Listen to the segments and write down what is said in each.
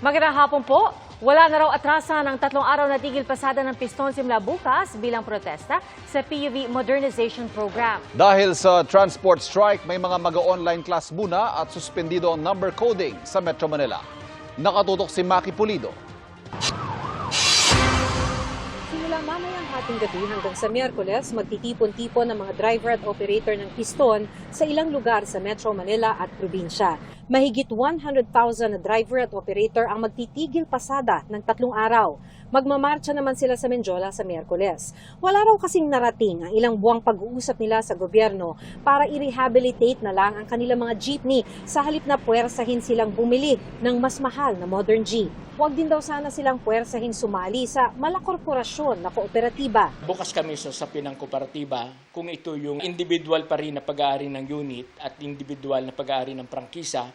Magandang hapon po. Wala na raw atrasan ng 3 araw na tigil pasada ng piston simula bukas bilang protesta sa PUV Modernization Program. Dahil sa transport strike, may mga mag-online class muna at suspendido ang number coding sa Metro Manila. Nakatutok si Maki Pulido. Simula mamayang hating gabi hanggang sa Miyerkules, magtitipon-tipon ng mga driver at operator ng piston sa ilang lugar sa Metro Manila at probinsya. Mahigit 100,000 na driver at operator ang magtitigil pasada ng 3 araw. Magmamarcha naman sila sa Menjola sa Miyerkules. Wala raw kasing narating ang ilang buwang pag-uusap nila sa gobyerno para i-rehabilitate na lang ang kanilang mga jeepney sa halip na puwersahin silang bumili ng mas mahal na modern jeep. Huwag din daw sana silang puwersahin sumali sa malakorporasyon na kooperatiba. Bukas kami sa usapin ng kooperatiba kung ito yung individual pa rin na pag-aari ng unit at individual na pag-aari ng prangkisa.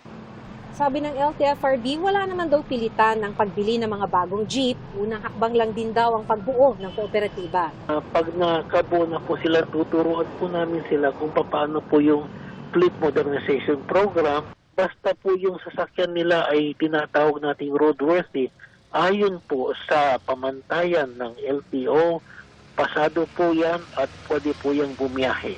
Sabi ng LTFRB, wala naman daw pilitan ng pagbili ng mga bagong jeep. Unang hakbang lang din daw ang pagbuo ng kooperatiba. Pag nakabuo na po sila, tuturuan po namin sila kung paano po yung fleet modernization program. Basta po yung sasakyan nila ay tinatawag nating roadworthy, ayon po sa pamantayan ng LTO, pasado po yan at pwede po yung bumiyahe.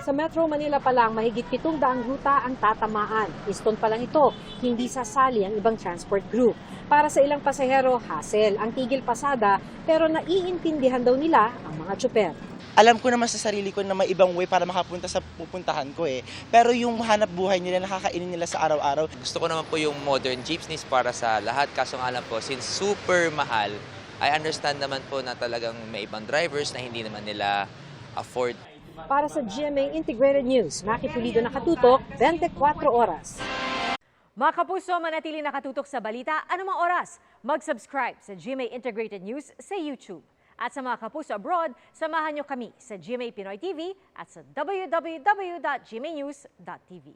Sa Metro Manila pa lang, mahigit 700 ruta ang tatamaan. Piston pa lang ito, hindi sasali ang ibang transport group. Para sa ilang pasahero, hassle ang tigil pasada, pero naiintindihan daw nila ang mga tsuper. Alam ko naman sa sarili ko na may ibang way para makapunta sa pupuntahan ko eh. Pero yung hanap buhay nila, nakakainin nila sa araw-araw. Gusto ko naman po yung modern jeepneys para sa lahat. Kaso nga lang po, since super mahal, I understand naman po na talagang may ibang drivers na hindi naman nila afford. Para sa GMA Integrated News, Maki Pulido, nakatutok, 24 oras. Mga kapuso, manatili nakatutok sa balita anumang oras. Mag-subscribe sa GMA Integrated News sa YouTube. At sa mga kapuso abroad, samahan nyo kami sa GMA Pinoy TV at sa www.gmanews.tv.